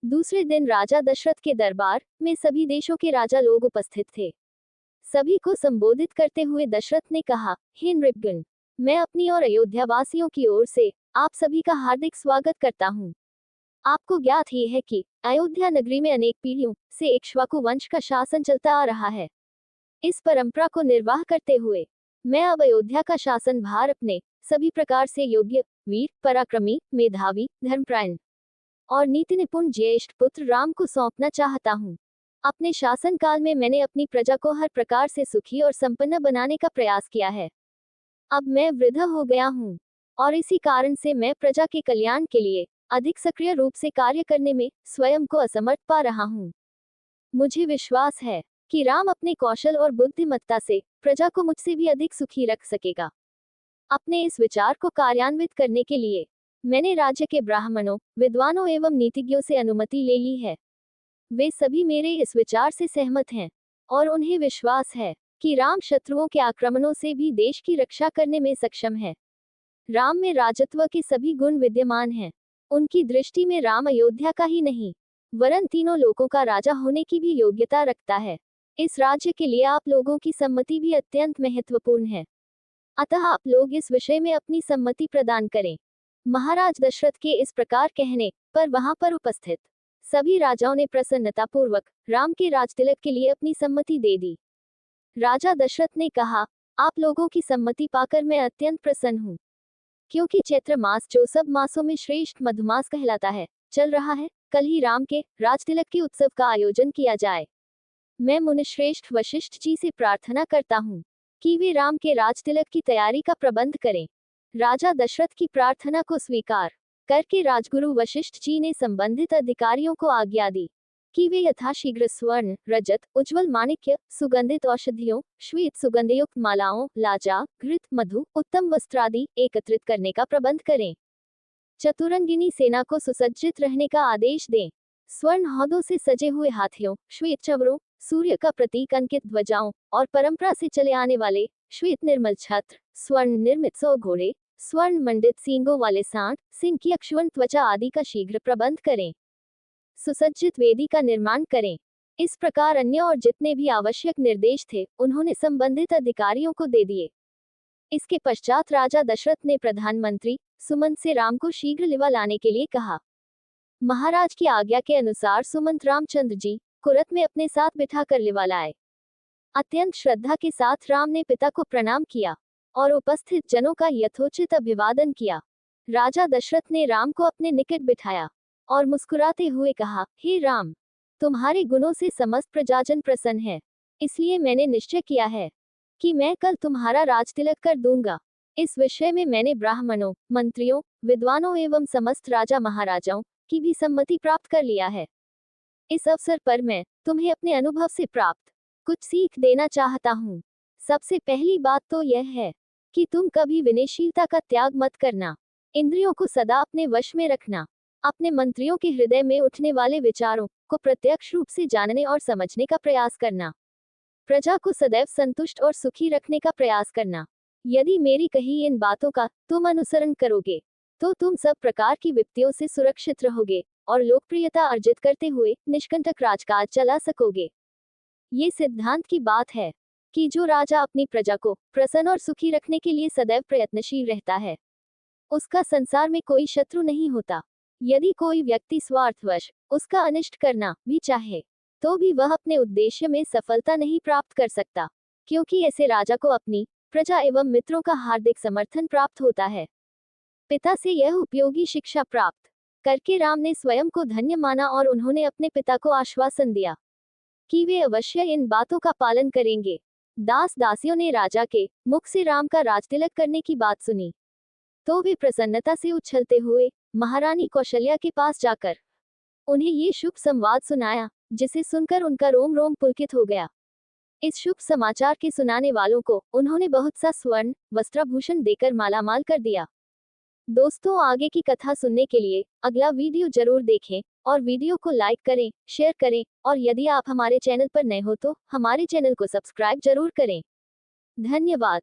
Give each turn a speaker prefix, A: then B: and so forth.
A: दूसरे दिन राजा दशरथ के दरबार में सभी देशों के राजा लोग उपस्थित थे। सभी को संबोधित करते हुए दशरथ ने कहा, हे नृपगण, मैं अपनी और अयोध्या वासियों की ओर से आप सभी का हार्दिक स्वागत करता हूँ। आपको ज्ञात ही है कि अयोध्या नगरी में अनेक पीढ़ियों से इक्ष्वाकु वंश का शासन चलता आ रहा है। इस परंपरा को निर्वाह करते हुए मैं अब अयोध्या का शासन भार अपने सभी प्रकार से योग्य, वीर, पराक्रमी, मेधावी, धर्मपरायण और नीति निपुण ज्येष्ठ पुत्र राम को सौंपना चाहता हूँ। अपने शासन काल में मैंने अपनी प्रजा को हर प्रकार से सुखी और संपन्न बनाने का प्रयास किया है। अब मैं वृद्ध हो गया हूँ और इसी कारण से मैं प्रजा के कल्याण के लिए अधिक सक्रिय रूप से कार्य करने में स्वयं को असमर्थ पा रहा हूँ। मुझे विश्वास है कि राम अपने कौशल और बुद्धिमत्ता से प्रजा को मुझसे भी अधिक सुखी रख सकेगा। अपने इस विचार को कार्यान्वित करने के लिए मैंने राज्य के ब्राह्मणों, विद्वानों एवं नीतिज्ञों से अनुमति ले ली है। वे सभी मेरे इस विचार से सहमत हैं और उन्हें विश्वास है कि राम शत्रुओं के आक्रमणों से भी देश की रक्षा करने में सक्षम है। राम में राजत्व के सभी गुण विद्यमान हैं। उनकी दृष्टि में राम अयोध्या का ही नहीं, वरन तीनों लोकों का राजा होने की भी योग्यता रखता है। इस राज्य के लिए आप लोगों की सम्मति भी अत्यंत महत्वपूर्ण है। अतः आप लोग इस विषय में अपनी सम्मति प्रदान करें। महाराज दशरथ के इस प्रकार कहने पर वहां पर उपस्थित सभी राजाओं ने प्रसन्नतापूर्वक राम के राजतिलक के लिए अपनी सम्मति दे दी। राजा दशरथ ने कहा, आप लोगों की सम्मति पाकर मैं अत्यंत प्रसन्न हूँ, क्योंकि चैत्र मास जो सब मासों में श्रेष्ठ मधुमास कहलाता है, चल रहा है। कल ही राम के राजतिलक के उत्सव का आयोजन किया जाए। मैं मुनिश्रेष्ठ वशिष्ठ जी से प्रार्थना करता हूँ कि वे राम के राजतिलक की तैयारी का प्रबंध करें। राजा दशरथ की प्रार्थना को स्वीकार करके राजगुरु वशिष्ठ जी ने संबंधित अधिकारियों को आज्ञा दी कि वे यथाशीघ्र स्वर्ण, रजत, उज्ज्वल माणिक्य, सुगंधित औषधियों, श्वेत सुगंधयुक्त मालाओं, लाजा, घृत, मधु, उत्तम वस्त्रादि एकत्रित करने का प्रबंध करें। चतुरंगिनी सेना को सुसज्जित रहने का आदेश दें। स्वर्ण हौदों से सजे हुए हाथियों, श्वेत चवरों, सूर्य का प्रतीक अंकित ध्वजाओं और परंपरा से चले आने वाले श्वेत निर्मल छत्र, स्वर्ण निर्मित 100 घोड़े, स्वर्ण मंडित सींगों वाले सांड, सिंह की अक्षुवण त्वचा आदि का शीघ्र प्रबंध करें। सुसज्जित वेदी का निर्माण करें। इस प्रकार अन्य और जितने भी आवश्यक निर्देश थे उन्होंने संबंधित अधिकारियों को दे दिए। इसके पश्चात राजा दशरथ ने प्रधानमंत्री सुमंत से राम को शीघ्र लिवा लाने के लिए कहा। महाराज की आज्ञा के अनुसार सुमंत रामचंद्र जी को रथ में अपने साथ बिठाकर लिवा लाए। अत्यंत श्रद्धा के साथ राम ने पिता को प्रणाम किया और उपस्थित जनों का यथोचित अभिवादन किया। राजा दशरथ ने राम को अपने निकट बिठाया और मुस्कुराते हुए कहा, हे राम, तुम्हारे गुणों से समस्त प्रजाजन प्रसन्न है, इसलिए मैंने निश्चय किया है कि मैं कल तुम्हारा राजतिलक कर दूंगा। इस विषय में मैंने ब्राह्मणों, मंत्रियों, विद्वानों एवं समस्त राजा महाराजाओं की भी सम्मति प्राप्त कर लिया है। इस अवसर पर मैं तुम्हें अपने अनुभव से प्राप्त कुछ सीख देना चाहता हूँ। सबसे पहली बात तो यह है कि तुम कभी विनयशीलता का त्याग मत करना। इंद्रियों को सदा अपने वश में रखना। अपने मंत्रियों के हृदय में उठने वाले विचारों को प्रत्यक्ष रूप से जानने और समझने का प्रयास करना। प्रजा को सदैव संतुष्ट और सुखी रखने का प्रयास करना। यदि मेरी कही इन बातों का तुम अनुसरण करोगे तो तुम सब प्रकार की विपत्तियों से सुरक्षित रहोगे और लोकप्रियता अर्जित करते हुए निष्कंटक राजकाज चला सकोगे। ये सिद्धांत की बात है कि जो राजा अपनी प्रजा को प्रसन्न और सुखी रखने के लिए सदैव प्रयत्नशील रहता है, उसका संसार में कोई शत्रु नहीं होता। यदि कोई व्यक्ति स्वार्थवश उसका अनिष्ट करना भी चाहे तो भी वह अपने उद्देश्य में सफलता नहीं प्राप्त कर सकता, क्योंकि ऐसे राजा को अपनी प्रजा एवं मित्रों का हार्दिक समर्थन प्राप्त होता है। पिता से यह उपयोगी शिक्षा प्राप्त करके राम ने स्वयं को धन्य माना और उन्होंने अपने पिता को आश्वासन दिया कि वे अवश्य इन बातों का पालन करेंगे। दास दासियों ने राजा के मुख से राम का राजतिलक करने की बात सुनी तो वे प्रसन्नता से उछलते हुए महारानी कौशल्या के पास जाकर उन्हें ये शुभ संवाद सुनाया, जिसे सुनकर उनका रोम रोम पुलकित हो गया। इस शुभ समाचार के सुनाने वालों को उन्होंने बहुत सा स्वर्ण वस्त्राभूषण देकर मालामाल कर दिया। दोस्तों, आगे की कथा सुनने के लिए अगला वीडियो जरूर देखें और वीडियो को लाइक करें, शेयर करें और यदि आप हमारे चैनल पर नए हो तो हमारे चैनल को सब्सक्राइब जरूर करें। धन्यवाद।